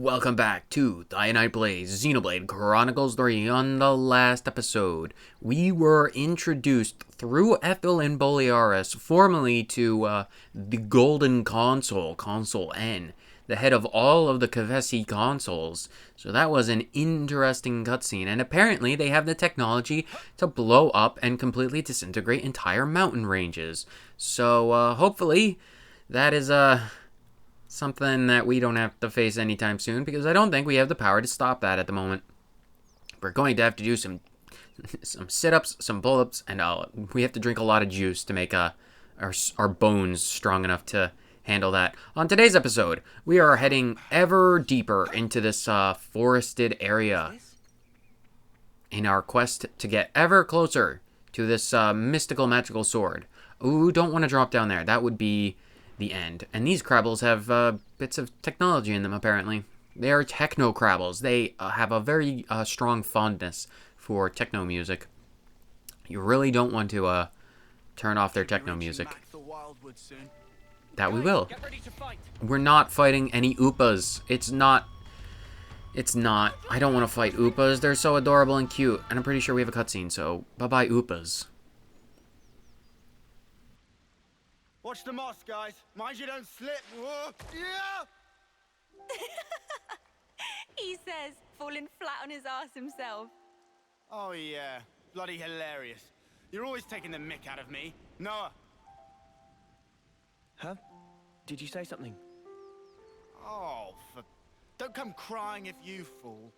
Welcome back to Night Blaze Xenoblade Chronicles 3. On the last episode, we were introduced through Ethel and Bolearis formally to the Golden Console, Console N, the head of all of the Kavesi consoles. So that was an interesting cutscene, and apparently they have the technology to blow up and completely disintegrate entire mountain ranges. So hopefully that is something that we don't have to face anytime soon, because I don't think we have the power to stop that at the moment. We're going to have to do some sit-ups, some pull-ups, and we have to drink a lot of juice to make our bones strong enough to handle that. On today's episode, we are heading ever deeper into this forested area in our quest to get ever closer to this mystical magical sword. Ooh, don't want to drop down there. That would be the end. And these Crabbles have bits of technology in them, apparently. They are techno Crabbles. They have a very strong fondness for techno music. You really don't want to turn off their techno music. That we will. We're not fighting any Oopas. It's not. I don't want to fight Oopas. They're so adorable and cute. And I'm pretty sure we have a cutscene, so bye-bye Oopas. Watch the moss, guys. Mind you don't slip. Whoa. Yeah! He says, falling flat on his ass himself. Oh, yeah. Bloody hilarious. You're always taking the mick out of me. Noah. Huh? Did you say something? Oh, don't come crying if you fall.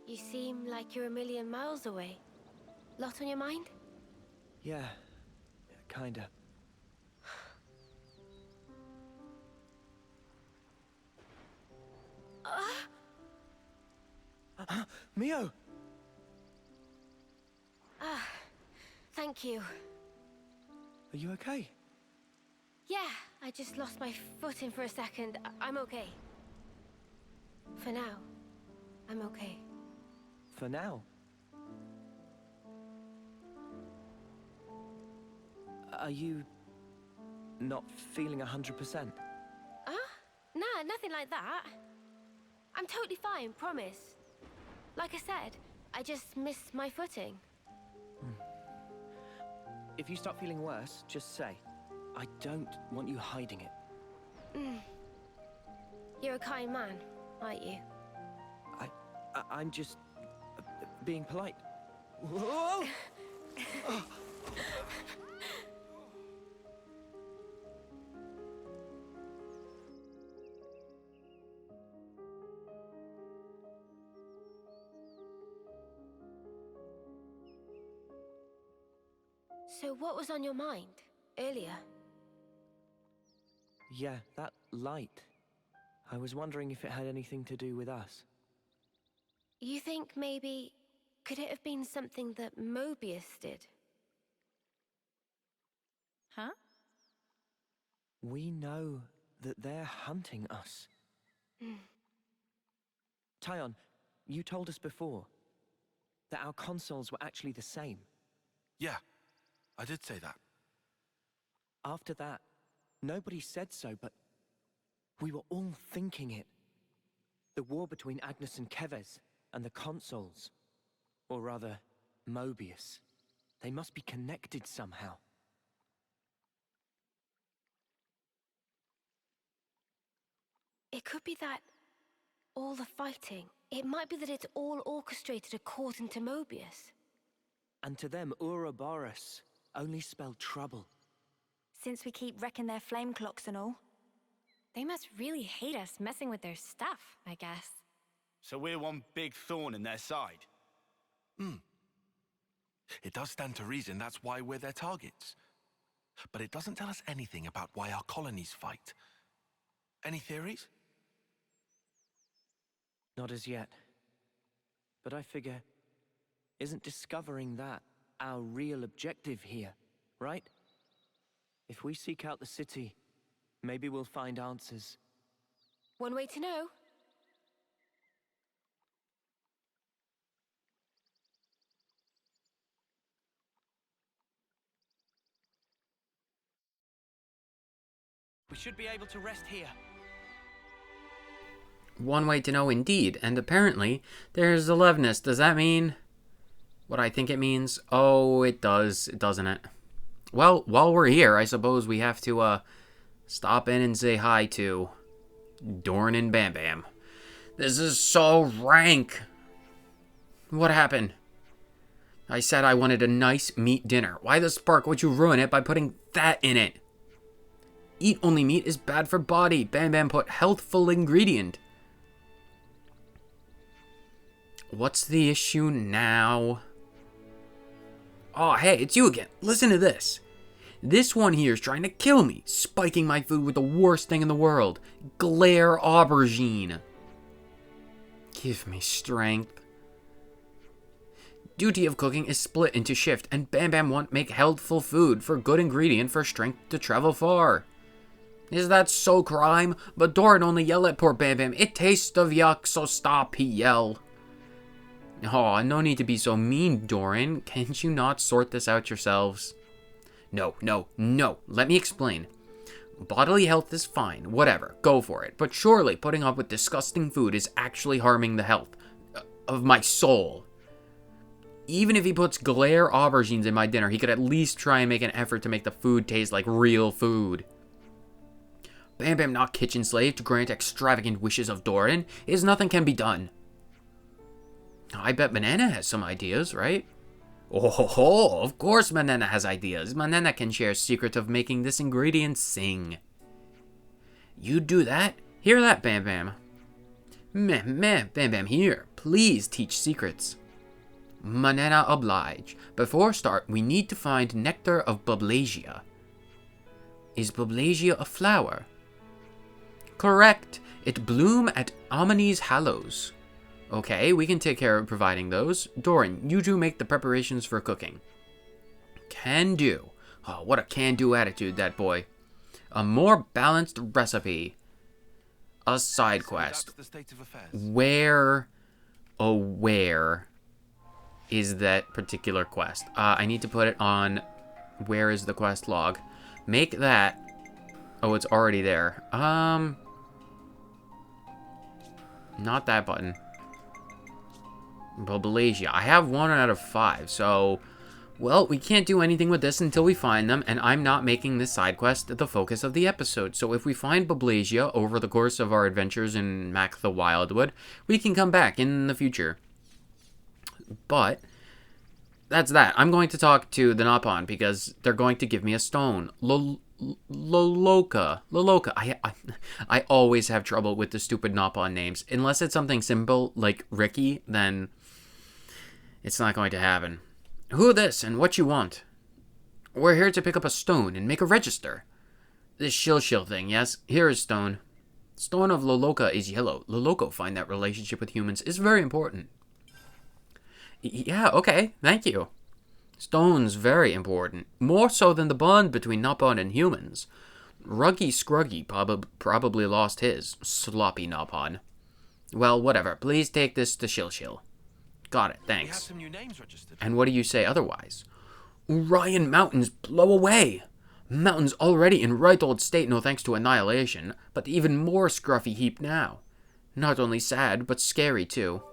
You seem like you're a million miles away. Lot on your mind? Yeah, kinda. Mio! Thank you. Are you okay? Yeah, I just lost my footing for a second. I'm okay. For now, I'm okay. For now? Are you not feeling 100%? Nah, nothing like that. I'm totally fine, promise. Like I said, I just missed my footing. If you start feeling worse, just say. I don't want you hiding it. You're a kind man, aren't you? I'm just being polite. Whoa! So what was on your mind earlier? Yeah, that light. I was wondering if it had anything to do with us. You think maybe... could it have been something that Mobius did? Huh? We know that they're hunting us. Tyon, you told us before that our consoles were actually the same. Yeah, I did say that. After that, nobody said so, but we were all thinking it. The war between Agnes and Keves and the consoles. Or rather, Mobius. They must be connected somehow. It could be that all the fighting, it might be that it's all orchestrated according to Mobius. And to them, Ouroboros only spelled trouble. Since we keep wrecking their flame clocks and all. They must really hate us messing with their stuff, I guess. So we're one big thorn in their side. It does stand to reason that's why we're their targets. But it doesn't tell us anything about why our colonies fight. Any theories? Not as yet. But I figure, isn't discovering that our real objective here, right? If we seek out the city, maybe we'll find answers. One way to know. We should be able to rest here. One way to know indeed, and apparently there's 11ness. Does that mean what I think it means? Oh, it does, doesn't it? Well, while we're here, I suppose we have to, stop in and say hi to Doran and Bam Bam. This is so rank. What happened? I said I wanted a nice meat dinner. Why the spark would you ruin it by putting that in it? Eat only meat is bad for body. Bam Bam put healthful ingredient. What's the issue now? Oh, hey, it's you again. Listen to this. This one here is trying to kill me, spiking my food with the worst thing in the world. Glare aubergine. Give me strength. Duty of cooking is split into shift, and Bam Bam want make healthful food for good ingredient for strength to travel far. Is that so crime? But Doran only yell at poor Bam Bam. It tastes of yuck, so stop, he yell. Oh, no need to be so mean, Doran. Can't you not sort this out yourselves? No. Let me explain. Bodily health is fine, whatever, go for it. But surely putting up with disgusting food is actually harming the health of my soul. Even if he puts glare aubergines in my dinner, he could at least try and make an effort to make the food taste like real food. Bam Bam not kitchen slave to grant extravagant wishes of Doran, is nothing can be done. I bet Banana has some ideas, right? Oh, of course Banana has ideas. Banana can share secret of making this ingredient sing. You do that? Hear that, Bam Bam? Bam Bam here. Please teach secrets. Banana oblige. Before start, we need to find nectar of Bublasia. Is Bublasia a flower? Correct. It bloom at Amani's Hallows. Okay, we can take care of providing those. Doran, you two make the preparations for cooking. Can do. Oh, what a can-do attitude, that boy. A more balanced recipe. A side quest. Where is that particular quest? I need to put it on... Where is the quest log? Make that... Oh, it's already there. Not that button. Bublasia. I have 1 out of 5, so... Well, we can't do anything with this until we find them, and I'm not making this side quest the focus of the episode. So if we find Bublasia over the course of our adventures in Mac the Wildwood, we can come back in the future. But... that's that. I'm going to talk to the Nopon, because they're going to give me a stone. Loloka. I always have trouble with the stupid Nopon names. Unless it's something simple, like Ricky, then it's not going to happen. Who this and what you want? We're here to pick up a stone and make a register. This shill thing, yes? Here is stone. Stone of Loloka is yellow. Loloko find that relationship with humans is very important. Yeah, okay, thank you. Stone's very important. More so than the bond between Nopon and humans. Ruggy Scruggy probably lost his. Sloppy Nopon. Well, whatever. Please take this to Shill. Got it, thanks. We have some new names registered. And what do you say otherwise? Orion Mountains blow away. Mountains already in right old state no thanks to annihilation, but even more scruffy heap now. Not only sad, but scary too.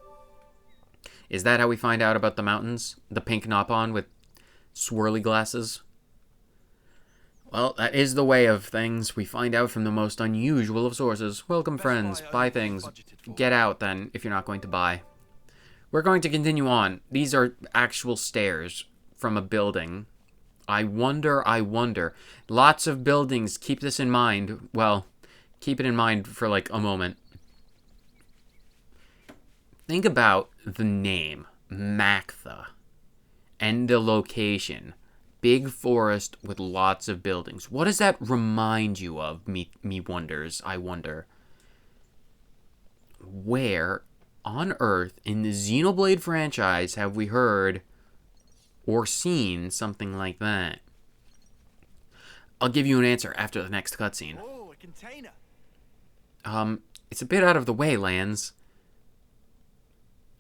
Is that how we find out about the mountains? The pink Nopon with swirly glasses? Well, that is the way of things. We find out from the most unusual of sources. Welcome, friends. Buy things. Get out, then, if you're not going to buy. We're going to continue on. These are actual stairs from a building. I wonder. Lots of buildings. Keep this in mind. Well, keep it in mind for, like, a moment. Think about the name, Mactha, and the location. Big forest with lots of buildings. What does that remind you of, me wonders, I wonder? Where on Earth in the Xenoblade franchise have we heard or seen something like that? I'll give you an answer after the next cutscene. Oh, a container. It's a bit out of the way, Lance.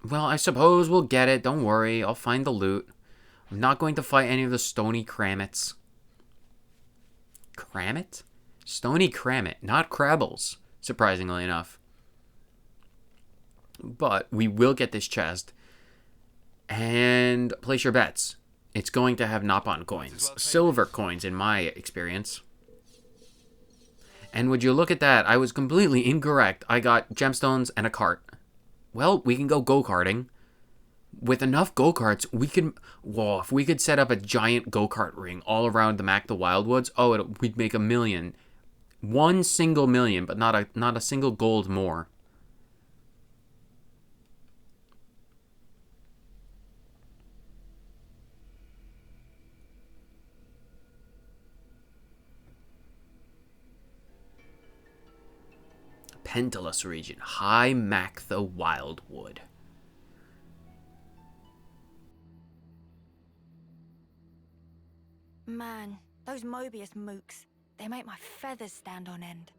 Well, I suppose we'll get it. Don't worry. I'll find the loot. I'm not going to fight any of the stony Kramits. Kramit? Stony Kramit, not Crabbles, surprisingly enough. But we will get this chest. And place your bets. It's going to have Napon coins. Silver coins, in my experience. And would you look at that? I was completely incorrect. I got gemstones and a cart. Well, we can go-karting. With enough go-karts, we can... Whoa, if we could set up a giant go-kart ring all around the Mac the Wildwoods, we'd make $1 million. 1 single million, but not a single gold more. Pentalus region, High Mac the Wildwood. Man, those Mobius mooks, they make my feathers stand on end.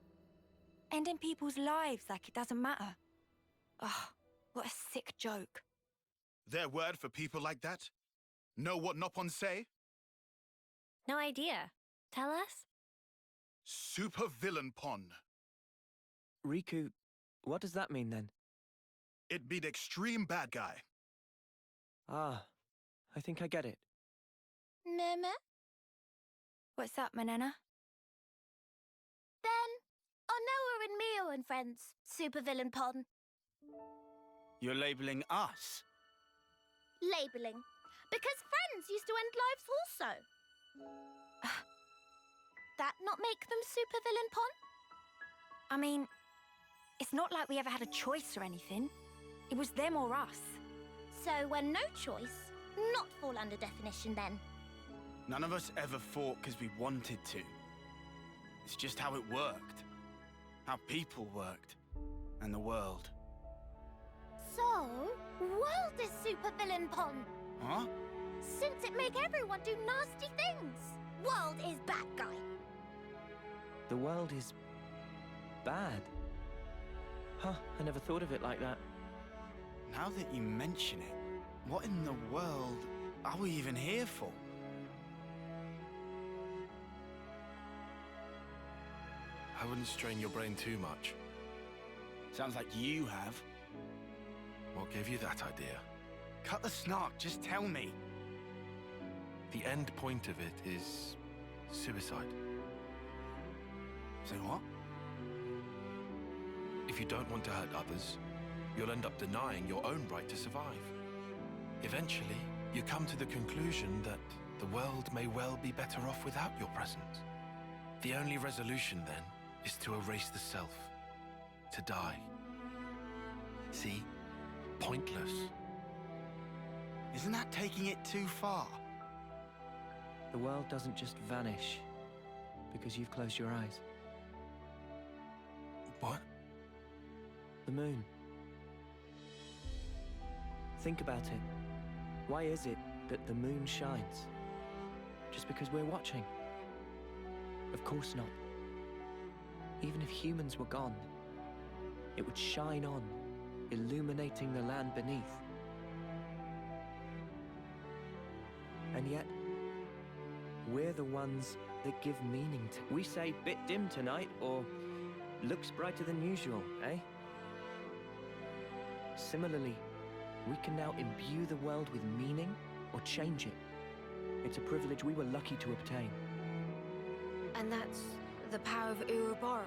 Ending people's lives like it doesn't matter. Oh, what a sick joke. Their word for people like that? Know what Nopon say? No idea. Tell us? Supervillianpon. Riku, what does that mean then? It be the extreme bad guy. Ah, I think I get it. Meme? What's up, Manana? Then, Onoa and Mio and friends, Supervillianpon. You're labeling us? Labeling. Because friends used to end lives also. That not make them Supervillianpon? I mean, it's not like we ever had a choice or anything. It was them or us. So when no choice, not fall under definition then. None of us ever fought because we wanted to. It's just how it worked. How people worked. And the world. So, world is Supervillianpon. Huh? Since it make everyone do nasty things. World is bad guy. The world is... bad. Huh, I never thought of it like that. Now that you mention it, what in the world are we even here for? I wouldn't strain your brain too much. Sounds like you have. What gave you that idea? Cut the snark, just tell me. The end point of it is suicide. Say what? If you don't want to hurt others, you'll end up denying your own right to survive. Eventually, you come to the conclusion that the world may well be better off without your presence. The only resolution then is to erase the self, to die. See? Pointless. Isn't that taking it too far? The world doesn't just vanish because you've closed your eyes. What? The moon. Think about it. Why is it that the moon shines? Just because we're watching? Of course not. Even if humans were gone, it would shine on, illuminating the land beneath. And yet, we're the ones that give meaning to... We say, bit dim tonight, or looks brighter than usual, eh? Similarly, we can now imbue the world with meaning or change it. It's a privilege we were lucky to obtain. And that's the power of Ouroboros.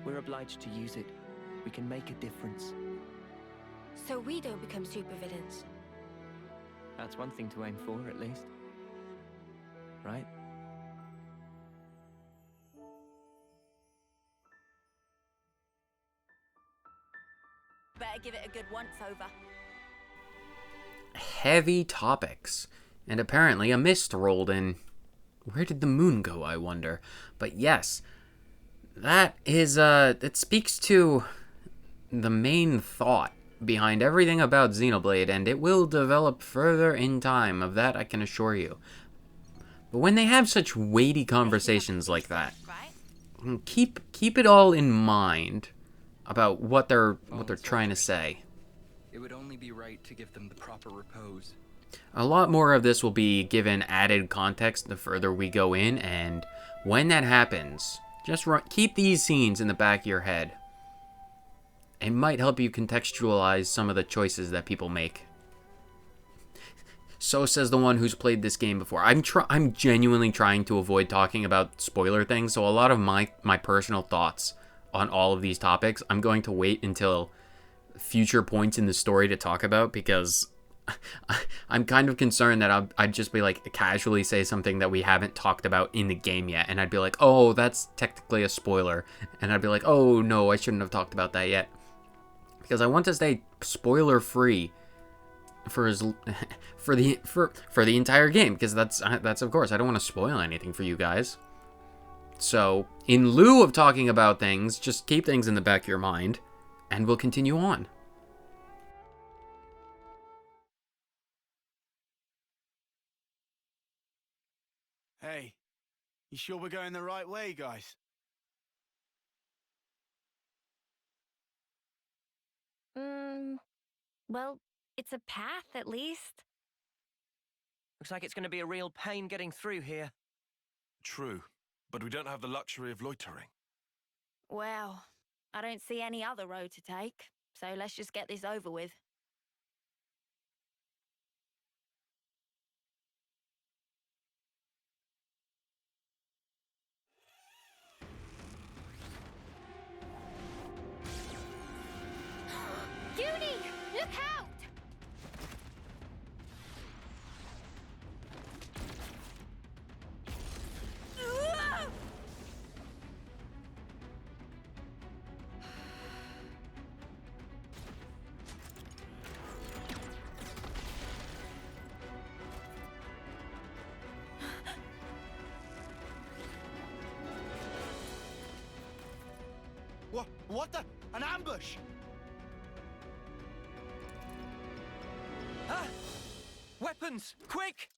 We're obliged to use it. We can make a difference. So we don't become supervillains. That's one thing to aim for, at least. Right? Better give it a good once-over. Heavy topics. And apparently a mist rolled in. Where did the moon go, I wonder? But yes, that is, it speaks to the main thought behind everything about Xenoblade, and it will develop further in time, of that I can assure you. But when they have such weighty conversations like that, keep it all in mind about what they're trying to say. It would only be right to give them the proper repose. A lot more of this will be given added context the further we go in, and when that happens, just keep these scenes in the back of your head. It might help you contextualize some of the choices that people make. So says the one who's played this game before. I'm genuinely trying to avoid talking about spoiler things, so a lot of my personal thoughts on all of these topics, I'm going to wait until future points in the story to talk about, because I'm kind of concerned that I'd just be like casually say something that we haven't talked about in the game yet, and I'd be like, oh, that's technically a spoiler, and I'd be like, oh no, I shouldn't have talked about that yet, because I want to stay spoiler free for the entire game, because that's of course, I don't want to spoil anything for you guys. So in lieu of talking about things, just keep things in the back of your mind, and we'll continue on. Hey, you sure we're going the right way, guys? Well, it's a path at least. Looks like it's going to be a real pain getting through here. True, but we don't have the luxury of loitering. Well, I don't see any other road to take, so let's just get this over with. Uni, look out! What the? An ambush! Ah! Weapons! Quick!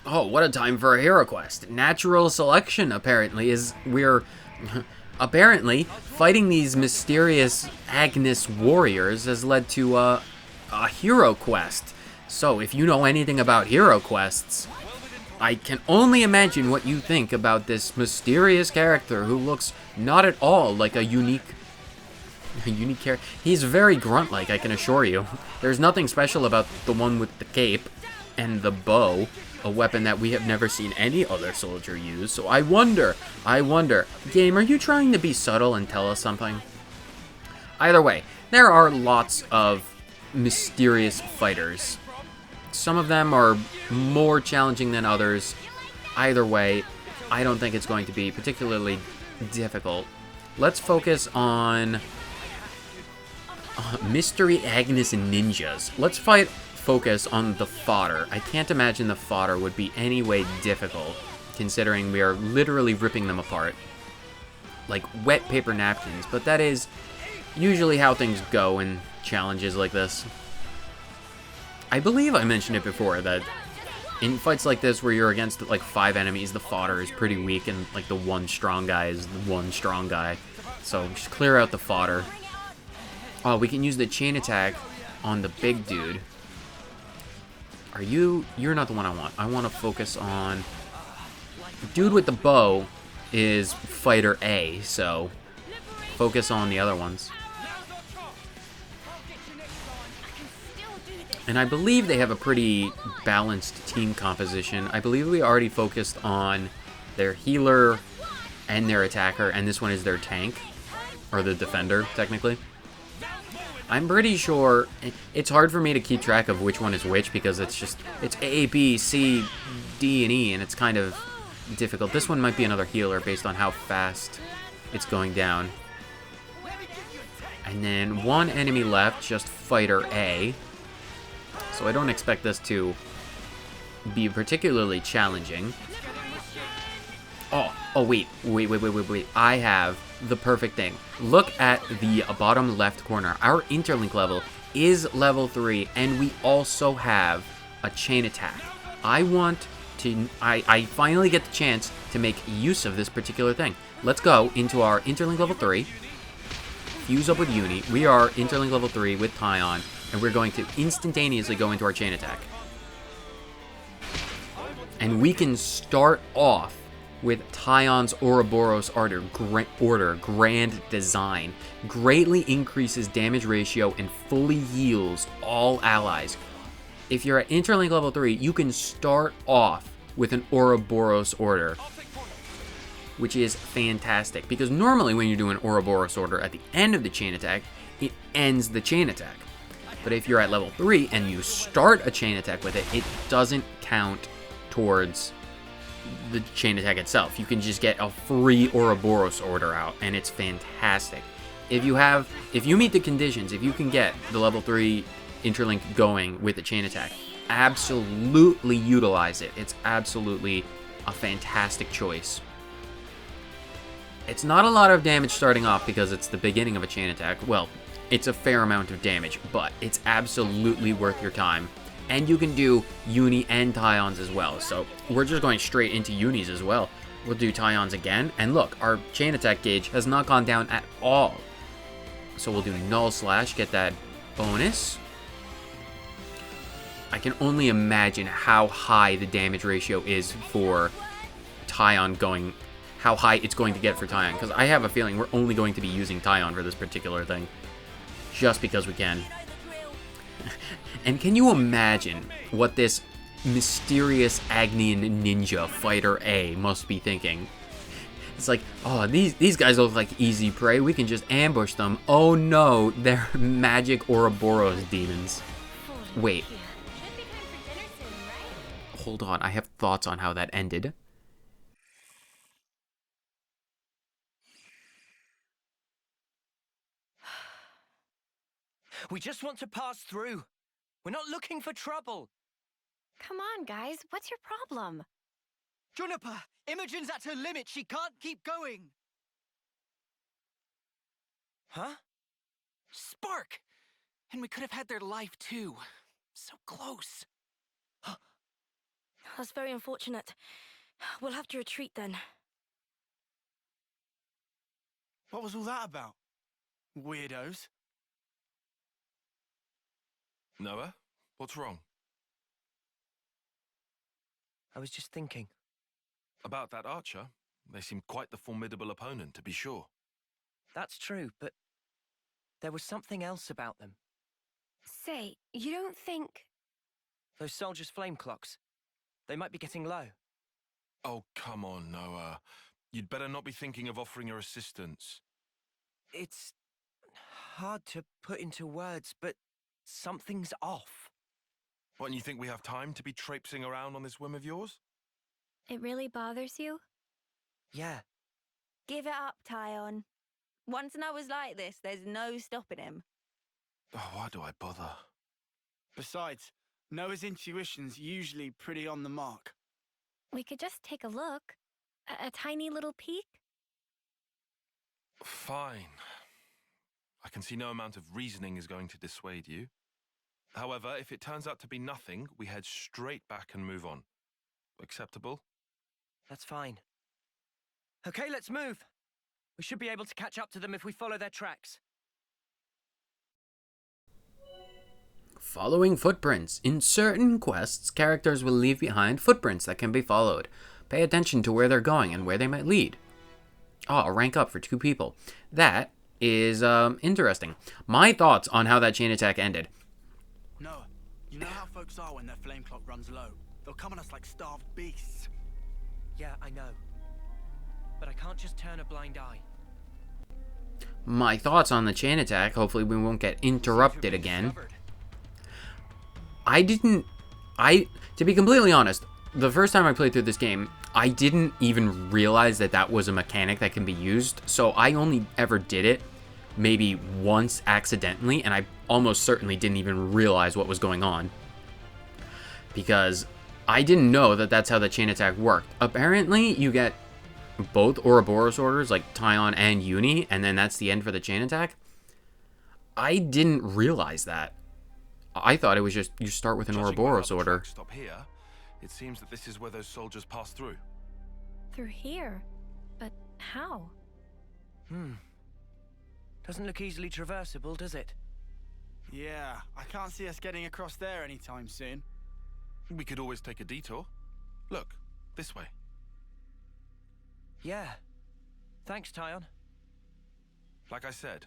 Oh, what a time for a hero quest. Natural selection, apparently, is we're apparently fighting these mysterious Agnes warriors has led to a hero quest. So, if you know anything about hero quests, I can only imagine what you think about this mysterious character who looks not at all like a unique character. He's very grunt-like, I can assure you. There's nothing special about the one with the cape and the bow, a weapon that we have never seen any other soldier use. So I wonder, game, are you trying to be subtle and tell us something? Either way, there are lots of mysterious fighters. Some of them are more challenging than others. Either way, I don't think it's going to be particularly difficult. Let's focus on Mystery Agnes and ninjas. Let's focus on the fodder. I can't imagine the fodder would be any way difficult, considering we are literally ripping them apart like wet paper napkins, but that is usually how things go in challenges like this. I believe I mentioned it before, that in fights like this where you're against like 5 enemies, the fodder is pretty weak, and like the one strong guy is the one strong guy. So just clear out the fodder. Oh, we can use the chain attack on the big dude. You're not the one I want. I want to focus on... The dude with the bow is fighter A, so focus on the other ones. And I believe they have a pretty balanced team composition. I believe we already focused on their healer and their attacker, and this one is their tank, or the defender, technically. I'm pretty sure it's hard for me to keep track of which one is which, because it's A, B, C, D, and E, and it's kind of difficult. This one might be another healer based on how fast it's going down. And then one enemy left, just fighter A. So I don't expect this to be particularly challenging. Oh, wait. I have the perfect thing. Look at the bottom left corner. Our interlink level is level 3, and we also have a chain attack. I finally get the chance to make use of this particular thing. Let's go into our interlink level 3, fuse up with Uni. We are interlink level 3 with Tyon, and we're going to instantaneously go into our chain attack. And we can start off with Tyon's Ouroboros order Grand Design. Greatly increases damage ratio and fully heals all allies. If you're at Interlink level 3, you can start off with an Ouroboros order, which is fantastic. Because normally when you do an Ouroboros order at the end of the chain attack, it ends the chain attack. But if you're at level 3 and you start a chain attack with it, it doesn't count towards the chain attack itself. You can just get a free Ouroboros order out, and it's fantastic. If you meet the conditions, if you can get the level 3 Interlink going with the chain attack, absolutely utilize it. It's absolutely a fantastic choice. It's not a lot of damage starting off because it's the beginning of a chain attack. Well, it's a fair amount of damage, but it's absolutely worth your time. And you can do Uni and Tyons as well. So we're just going straight into Unis as well. We'll do Tyons again. And look, our chain attack gauge has not gone down at all. So we'll do Null Slash, get that bonus. I can only imagine how high the damage ratio is for Tyon going, how high it's going to get for Tyon. Because I have a feeling we're only going to be using Tyon for this particular thing. Just because we can. And can you imagine what this mysterious Agnian ninja fighter A must be thinking? It's like, oh, these guys look like easy prey. We can just ambush them. Oh no, they're magic Ouroboros demons. Wait. Hold on, I have thoughts on how that ended. We just want to pass through. We're not looking for trouble. Come on, guys. What's your problem? Juniper, Imogen's at her limit. She can't keep going. Huh? Spark! And we could have had their life too. So close. That's very unfortunate. We'll have to retreat then. What was all that about? Weirdos. Noah, what's wrong? I was just thinking. About that archer? They seem quite the formidable opponent, to be sure. That's true, but there was something else about them. Say, you don't think... Those soldiers' flame clocks. They might be getting low. Oh, come on, Noah. You'd better not be thinking of offering your assistance. It's hard to put into words, but something's off. What, and you think we have time to be traipsing around on this whim of yours? It really bothers you? Yeah. Give it up, Tyon. Once Noah's like this, there's no stopping him. Oh, why do I bother? Besides, Noah's intuition's usually pretty on the mark. We could just take a look. A tiny little peek? Fine. I can see no amount of reasoning is going to dissuade you. However, if it turns out to be nothing, we head straight back and move on. Acceptable? That's fine. Okay, let's move. We should be able to catch up to them if we follow their tracks. Following footprints. In certain quests, characters will leave behind footprints that can be followed. Pay attention to where they're going and where they might lead. Oh, a rank up for 2 people. That is interesting. My thoughts on how that chain attack ended. Noah, you know how folks are when their flame clock runs low? They'll come on us like starved beasts. Yeah, I know. But I can't just turn a blind eye. My thoughts on the chain attack. Hopefully we won't get interrupted again. To be completely honest, the first time I played through this game, I didn't even realize that that was a mechanic that can be used. So I only ever did it maybe once accidentally, and I almost certainly didn't even realize what was going on. Because I didn't know that that's how the chain attack worked. Apparently, you get both Ouroboros orders, like Tyon and Uni, and then that's the end for the chain attack. I didn't realize that. I thought it was just you start with an Judging by Ouroboros how the order. tracks stop here, it seems that this is where those soldiers pass through. Through here? But how? Doesn't look easily traversable, does it? Yeah, I can't see us getting across there anytime soon. We could always take a detour. Look, this way. Yeah. Thanks, Tyon. Like I said,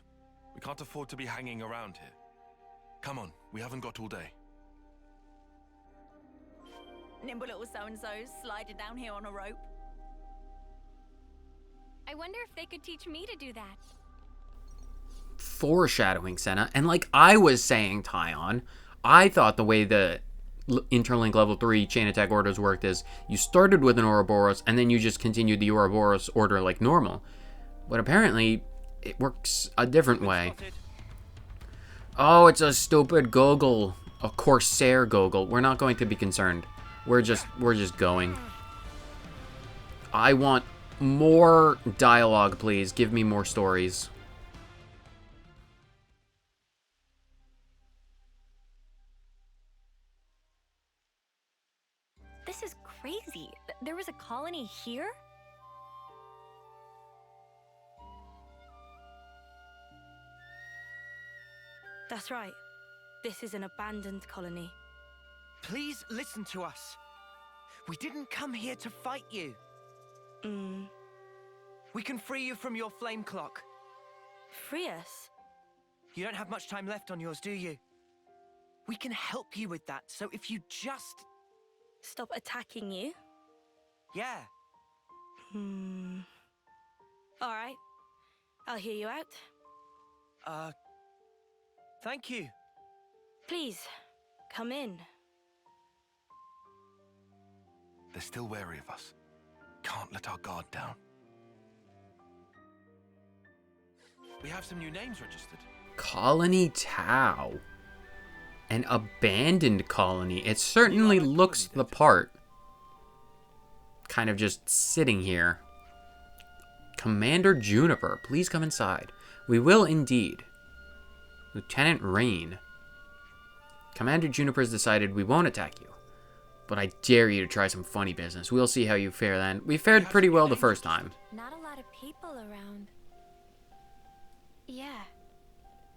we can't afford to be hanging around here. Come on, we haven't got all day. Nimble little so-and-so's sliding down here on a rope. I wonder if they could teach me to do that. Foreshadowing, Senna. And like I was saying, Tyon, I thought the way the Interlink level 3 chain attack orders worked is you started with an Ouroboros and then you just continued the Ouroboros order like normal. But apparently it works a different way. Oh, it's a stupid goggle. A Corsair goggle. We're not going to be concerned. We're just going. I want more dialogue, please. Give me more stories. This is crazy. There was a colony here? That's right. This is an abandoned colony. Please listen to us. We didn't come here to fight you. We can free you from your flame clock. Free us? You don't have much time left on yours, do you? We can help you with that, so if you just... Stop attacking you? Yeah. Alright. I'll hear you out. Thank you. Please, come in. They're still wary of us. Can't let our guard down. We have some new names registered. Colony Tau. An abandoned colony. It certainly looks the part. Kind of just sitting here. Commander Juniper, please come inside. We will indeed. Lieutenant Rain. Commander Juniper's decided we won't attack you. But I dare you to try some funny business. We'll see how you fare then. We fared pretty well the first time. Not a lot of people around. Yeah.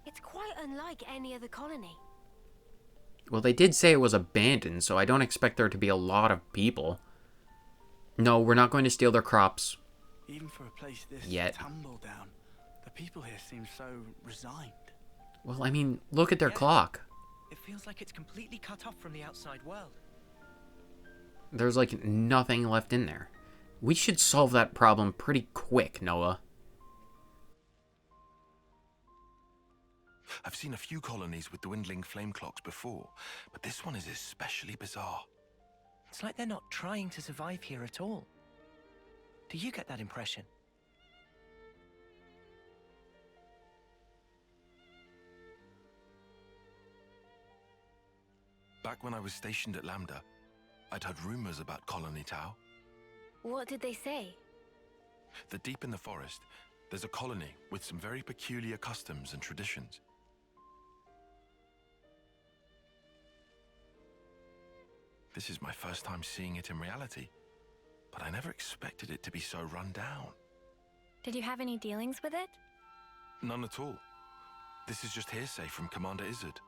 It's quite unlike any other colony. Well, they did say it was abandoned, so I don't expect there to be a lot of people. No, we're not going to steal their crops. Even for a place this Yet. tumble down, the people here seem so resigned. Well, I mean, look at their clock. It feels like it's completely cut off from the outside world. There's like nothing left in there. We should solve that problem pretty quick, Noah. I've seen a few colonies with dwindling flame clocks before, but this one is especially bizarre. It's like they're not trying to survive here at all. Do you get that impression? Back when I was stationed at Lambda, I'd heard rumors about Colony Tau. What did they say? That deep in the forest, there's a colony with some very peculiar customs and traditions. This is my first time seeing it in reality, but I never expected it to be so run down. Did you have any dealings with it? None at all. This is just hearsay from Commander Izzard.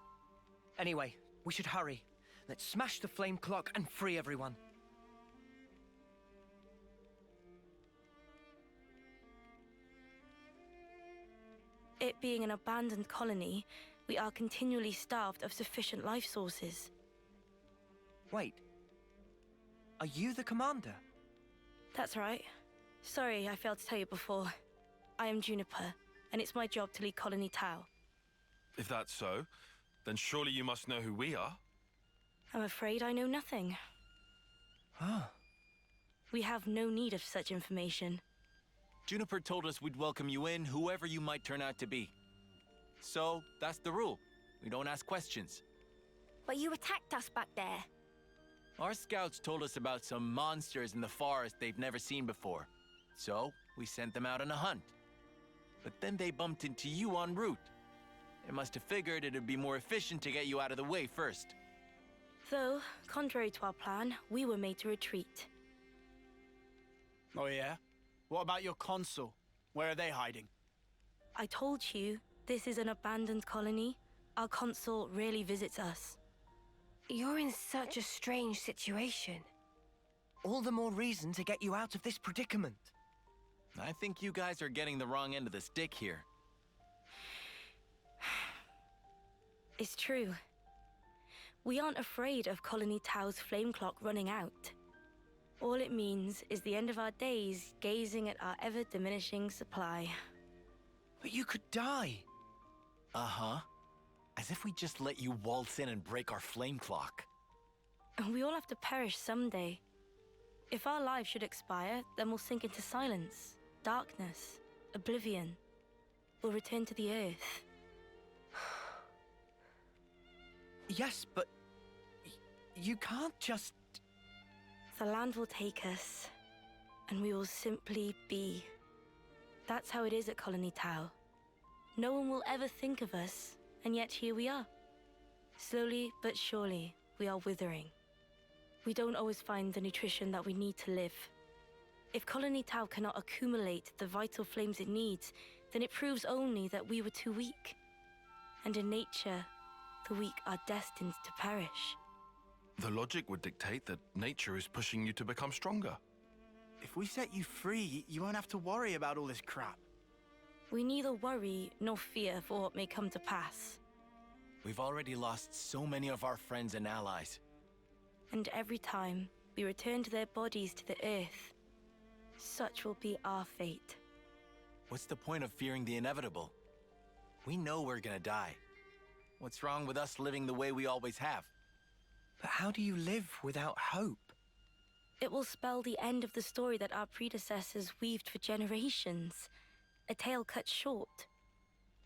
Anyway, we should hurry. Let's smash the flame clock and free everyone. It being an abandoned colony, we are continually starved of sufficient life sources. Wait. Are you the commander? That's right. Sorry, I failed to tell you before. I am Juniper, and it's my job to lead Colony Tau. If that's so, then surely you must know who we are. I'm afraid I know nothing. Ah. We have no need of such information. Juniper told us we'd welcome you in, whoever you might turn out to be. So, that's the rule. We don't ask questions. But you attacked us back there. Our scouts told us about some monsters in the forest they've never seen before. So, we sent them out on a hunt. But then they bumped into you en route. They must have figured it'd be more efficient to get you out of the way first. Though, contrary to our plan, we were made to retreat. Oh yeah? What about your consul? Where are they hiding? I told you, this is an abandoned colony. Our consul rarely visits us. You're in such a strange situation. All the more reason to get you out of this predicament. I think you guys are getting the wrong end of the stick here. It's true. We aren't afraid of Colony Tao's flame clock running out. All it means is the end of our days gazing at our ever-diminishing supply. But you could die. Uh-huh. As if we just let you waltz in and break our flame clock. And we all have to perish someday. If our lives should expire, then we'll sink into silence, darkness, oblivion. We'll return to the earth. Yes, but you can't just... The land will take us, and we will simply be. That's how it is at Colony Tau. No one will ever think of us, and yet here we are. Slowly but surely, we are withering. We don't always find the nutrition that we need to live. If Colony Tau cannot accumulate the vital flames it needs, then it proves only that we were too weak. And in nature, the weak are destined to perish. The logic would dictate that nature is pushing you to become stronger. If we set you free, you won't have to worry about all this crap. We neither worry nor fear for what may come to pass. We've already lost so many of our friends and allies. And every time we return to their bodies to the earth, such will be our fate. What's the point of fearing the inevitable? We know we're gonna die. What's wrong with us living the way we always have? But how do you live without hope? It will spell the end of the story that our predecessors weaved for generations. A tale cut short.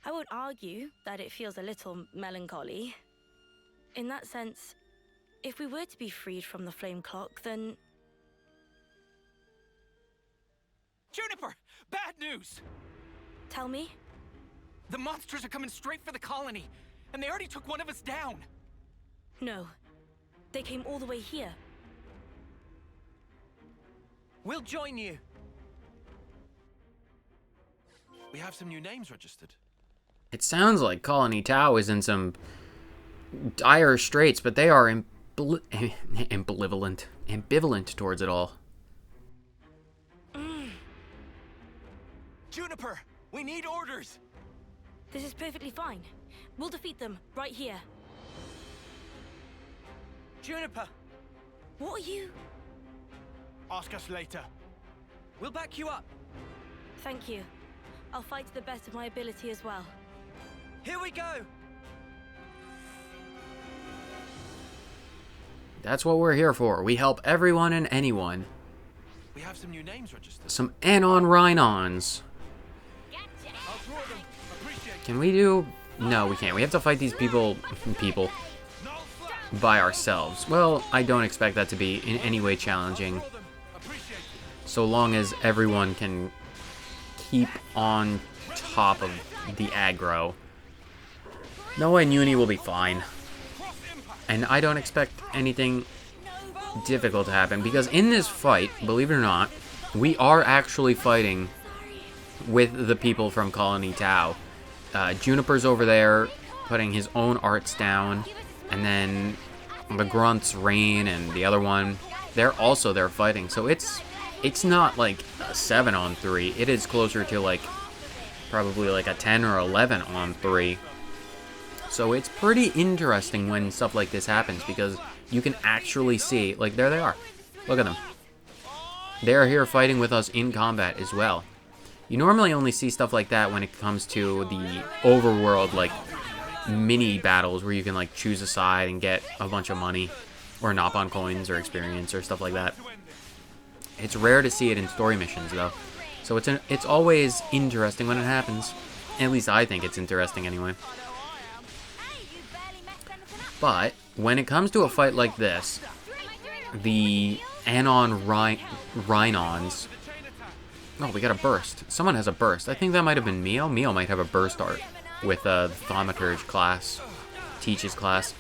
I won't argue that it feels a little melancholy. In that sense, if we were to be freed from the flame clock, then... Juniper! Bad news! Tell me? The monsters are coming straight for the colony, and they already took one of us down. No. They came all the way here. We'll join you. We have some new names registered. It sounds like Colony Tau is in some dire straits, but they are ambivalent towards it all. Juniper! We need orders! This is perfectly fine. We'll defeat them right here. Juniper! What are you? Ask us later. We'll back you up. Thank you. I'll fight to the best of my ability as well. Here we go! That's what we're here for. We help everyone and anyone. We have some new names registered. Some Anon Rhinons. Can we do... No, we can't. We have to fight these people by ourselves. Well, I don't expect that to be in any way challenging. So long as everyone can keep on top of the aggro. Noah and Uni will be fine. And I don't expect anything difficult to happen, because in this fight, believe it or not, we are actually fighting with the people from Colony Tau. Juniper's over there putting his own arts down, and then the Grunts, Rain, and the other one, they're also there fighting. So it's not like a 7-on-3. It is closer to like probably like a 10 or 11-on-3. So it's pretty interesting when stuff like this happens, because you can actually see, like, there they are. Look at them. They're here fighting with us in combat as well. You normally only see stuff like that when it comes to the overworld, like, mini battles where you can, like, choose a side and get a bunch of money, or Nopon coins or experience or stuff like that. It's rare to see it in story missions, though. So it's always interesting when it happens. At least I think it's interesting anyway. But when it comes to a fight like this, the Anon Rhinons... Oh, we got a burst. Someone has a burst. I think that might have been Mio. Mio might have a burst art with the Thaumaturge class, Teach's class.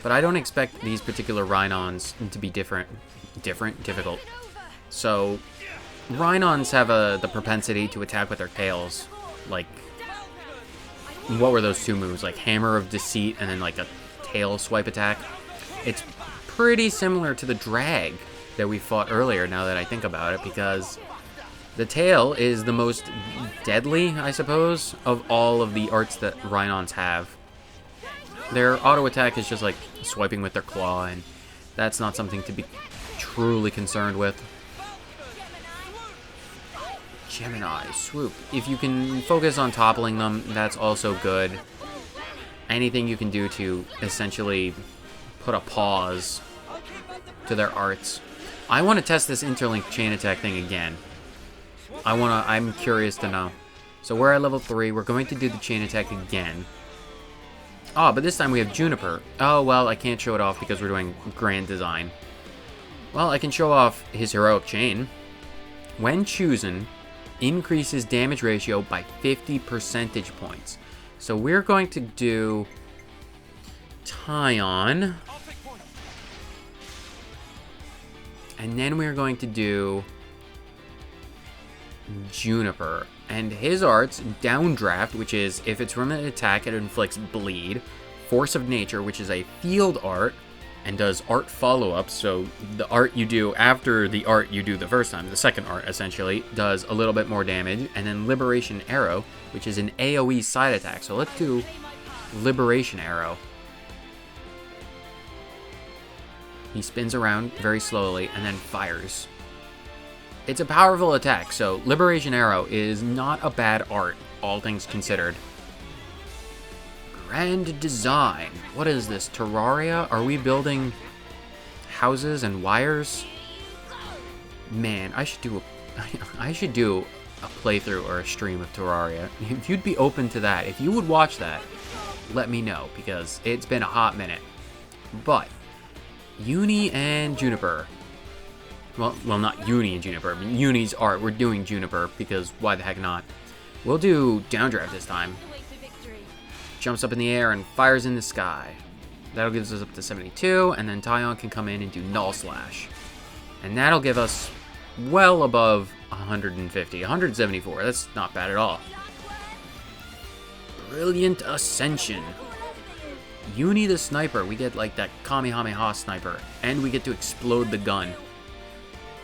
But I don't expect these particular Rhinons to be difficult. So, Rhinons have the propensity to attack with their tails. Like, what were those two moves? Like Hammer of Deceit and then like a tail swipe attack. It's pretty similar to the drag that we fought earlier, now that I think about it, because the tail is the most deadly, I suppose, of all of the arts that Rhinons have. Their auto attack is just like swiping with their claw, and that's not something to be truly concerned with. Gemini, swoop. If you can focus on toppling them, that's also good. Anything you can do to essentially put a pause to their arts. I want to test this interlinked chain attack thing again. I'm curious to know. So we're at level 3, we're going to do the chain attack again. Oh, but this time we have Juniper. Oh, well, I can't show it off because we're doing grand design. Well, I can show off his heroic chain. When chosen, increases damage ratio by 50 percentage points. So we're going to do Tyon. And then we're going to do Juniper. And his arts, Downdraft, which is if it's from an attack, it inflicts bleed. Force of Nature, which is a field art, and does art follow-up, so the art you do after the art you do the first time, the second art essentially, does a little bit more damage. And then Liberation Arrow, which is an AoE side attack. So let's do Liberation Arrow. He spins around very slowly and then fires. It's a powerful attack, so Liberation Arrow is not a bad art, all things considered. Grand design. What is this, Terraria? Are we building houses and wires? Man, I should do a playthrough or a stream of Terraria. If you'd be open to that, if you would watch that, let me know, because it's been a hot minute. But Uni and Juniper. Well, not Uni and Juniper. I mean, Uni's art. We're doing Juniper because why the heck not? We'll do Downdraft this time. Jumps up in the air and fires in the sky. That'll give us up to 72, and then Tyon can come in and do Null Slash. And that'll give us well above 150. 174. That's not bad at all. Brilliant Ascension. Uni the sniper. We get like that Kamehameha sniper. And we get to explode the gun.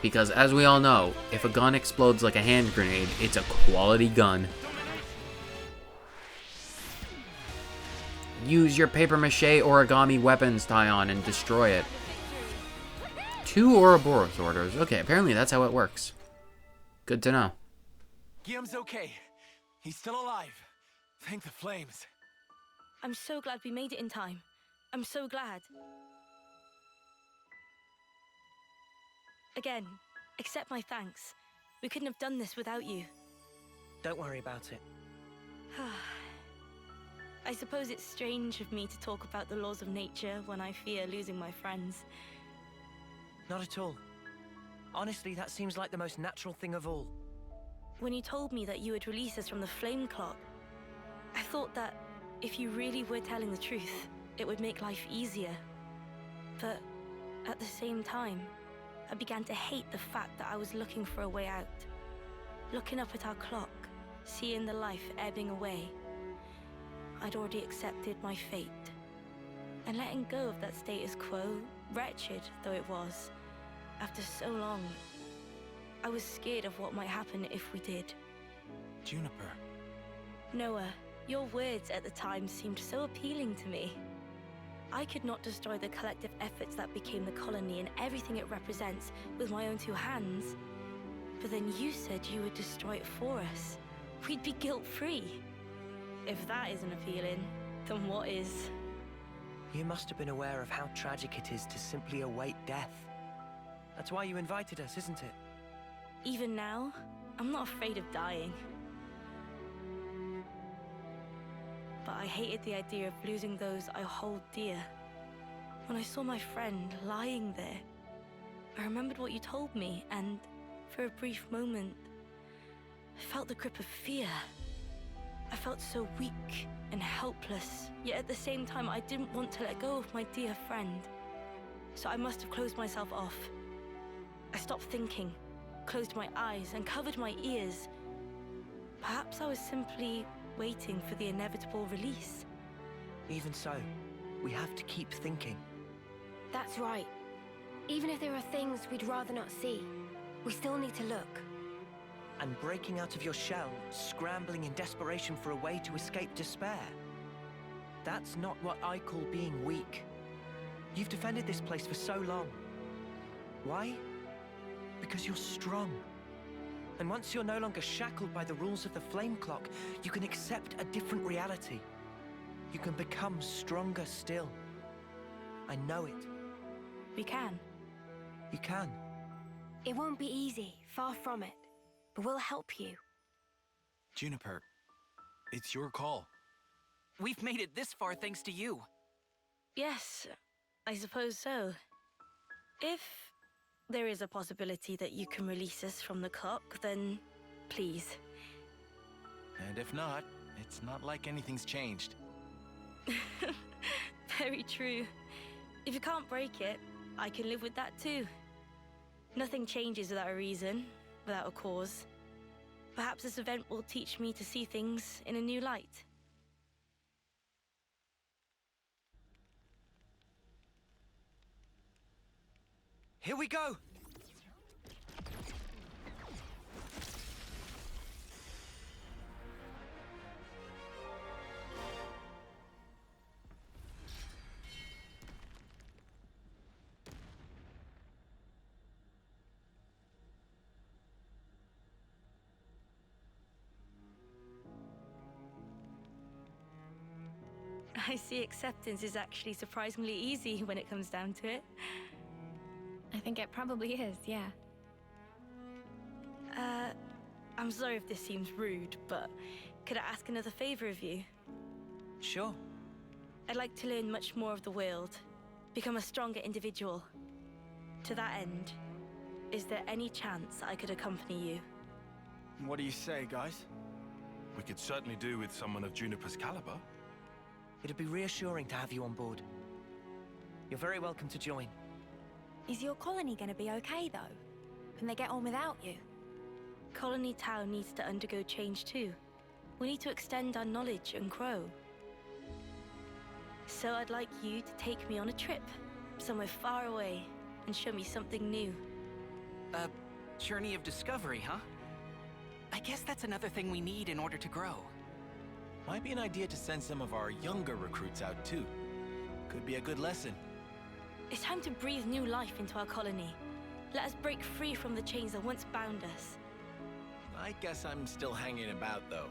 Because as we all know, if a gun explodes like a hand grenade, it's a quality gun. Use your papier-mâché origami weapons, Tyon, and destroy it. 2 Ouroboros orders. Okay, apparently that's how it works. Good to know. Guillaume's okay. He's still alive. Thank the flames. I'm so glad we made it in time. I'm so glad. Again, accept my thanks. We couldn't have done this without you. Don't worry about it. I suppose it's strange of me to talk about the laws of nature when I fear losing my friends. Not at all. Honestly, that seems like the most natural thing of all. When you told me that you would release us from the flame clock, I thought that if you really were telling the truth, it would make life easier. But at the same time, I began to hate the fact that I was looking for a way out. Looking up at our clock, seeing the life ebbing away. I'd already accepted my fate. And letting go of that status quo, wretched though it was, after so long, I was scared of what might happen if we did. Juniper. Noah, your words at the time seemed so appealing to me. I could not destroy the collective efforts that became the colony and everything it represents with my own 2 hands. But then you said you would destroy it for us. We'd be guilt-free. If that isn't appealing, then what is? You must have been aware of how tragic it is to simply await death. That's why you invited us, isn't it? Even now, I'm not afraid of dying. But I hated the idea of losing those I hold dear. When I saw my friend lying there, I remembered what you told me, and for a brief moment, I felt the grip of fear. I felt so weak and helpless, yet at the same time I didn't want to let go of my dear friend. So I must have closed myself off. I stopped thinking, closed my eyes and covered my ears. Perhaps I was simply waiting for the inevitable release. Even so, we have to keep thinking. That's right. Even if there are things we'd rather not see, we still need to look. And breaking out of your shell, scrambling in desperation for a way to escape despair. That's not what I call being weak. You've defended this place for so long. Why? Because you're strong. And once you're no longer shackled by the rules of the flame clock, you can accept a different reality. You can become stronger still. I know it. We can. You can. It won't be easy, far from it. But we'll help you. Juniper, it's your call. We've made it this far thanks to you. Yes, I suppose so. If there is a possibility that you can release us from the clock, then please. And if not, it's not like anything's changed. Very true. If you can't break it, I can live with that too. Nothing changes without a reason, without a cause. Perhaps this event will teach me to see things in a new light. Here we go! I see acceptance is actually surprisingly easy when it comes down to it. I think it probably is, yeah. I'm sorry if this seems rude, but could I ask another favor of you? Sure. I'd like to learn much more of the world, become a stronger individual. To that end, is there any chance I could accompany you? What do you say, guys? We could certainly do with someone of Juniper's caliber. It'd be reassuring to have you on board. You're very welcome to join. Is your colony gonna be okay, though? Can they get on without you? Colony Tau needs to undergo change too. We need to extend our knowledge and grow. So I'd like you to take me on a trip, somewhere far away, and show me something new. A journey of discovery, huh? I guess that's another thing we need in order to grow. Might be an idea to send some of our younger recruits out too. Could be a good lesson. It's time to breathe new life into our colony. Let us break free from the chains that once bound us. I guess I'm still hanging about though.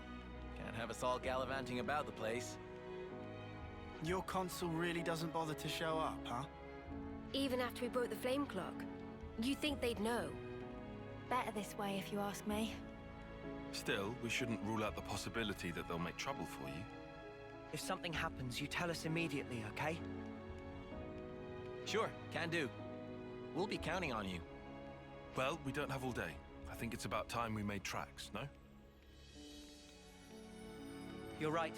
Can't have us all gallivanting about the place. Your consul really doesn't bother to show up, huh? Even after we broke the flame clock, you think they'd know? Better this way, if you ask me. Still, we shouldn't rule out the possibility that they'll make trouble for you. If something happens, you tell us immediately, okay? Sure, can do. We'll be counting on you. Well, we don't have all day. I think it's about time we made tracks, no? You're right.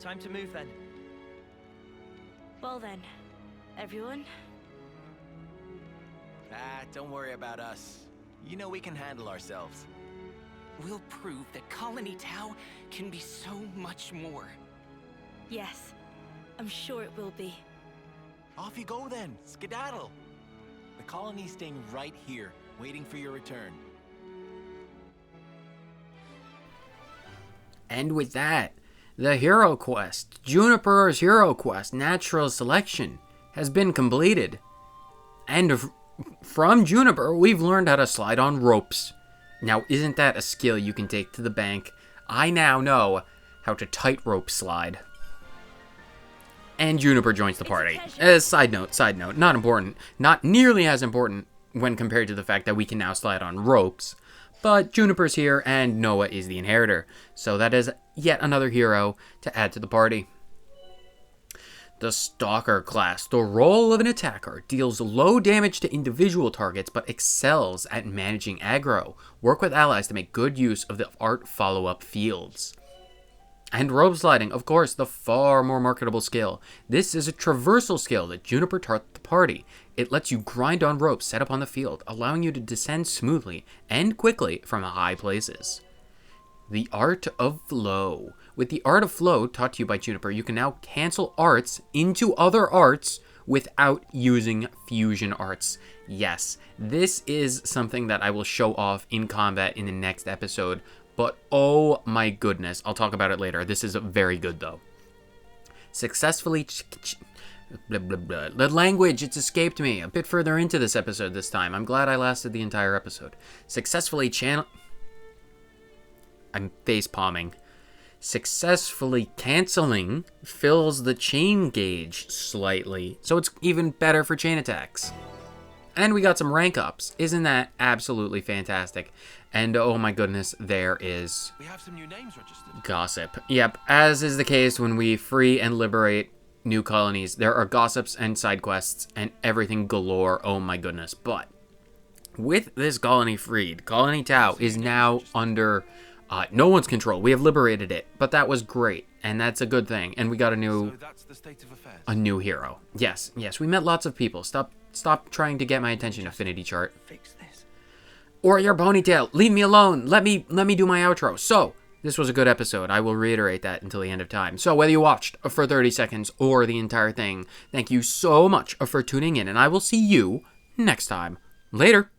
Time to move then. Well then, everyone. Don't worry about us. You know we can handle ourselves. We'll prove that Colony Tau can be so much more. Yes, I'm sure it will be. Off you go then, skedaddle. The colony's staying right here, waiting for your return. And with that, the Hero Quest, Juniper's Hero Quest Natural Selection, has been completed. And from Juniper, we've learned how to slide on ropes. Now, isn't that a skill you can take to the bank? I now know how to tightrope slide. And Juniper joins the party. Side note, not important. Not nearly as important when compared to the fact that we can now slide on ropes. But Juniper's here, and Noah is the inheritor. So that is yet another hero to add to the party. The Stalker class, the role of an attacker, deals low damage to individual targets but excels at managing aggro. Work with allies to make good use of the art follow-up fields. And rope sliding, of course, the far more marketable skill. This is a traversal skill that Juniper taught the party. It lets you grind on ropes set up on the field, allowing you to descend smoothly and quickly from high places. The Art of Flow. With the Art of Flow taught to you by Juniper, you can now cancel arts into other arts without using fusion arts. Yes, this is something that I will show off in combat in the next episode, but oh my goodness, I'll talk about it later. This is very good though. Successfully... Blah, blah, blah. The language, it's escaped me a bit further into this episode this time. I'm glad I lasted the entire episode. Successfully I'm face palming. Successfully canceling fills the chain gauge slightly, so it's even better for chain attacks. And we got some rank ups. Isn't that absolutely fantastic? And oh my goodness, there is... We have some new names registered. Gossip. Yep, as is the case when we free and liberate new colonies. There are gossips and side quests and everything galore. Oh my goodness. But with this colony freed, Colony Tau is now under no one's control. We have liberated it, but that was great, and that's a good thing. And we got a new hero. Yes, we met lots of people. Stop trying to get my attention, Affinity Chart. Fix this. Or your ponytail. Leave me alone. Let me do my outro. So, this was a good episode. I will reiterate that until the end of time. So whether you watched for 30 seconds or the entire thing, thank you so much for tuning in, and I will see you next time. Later.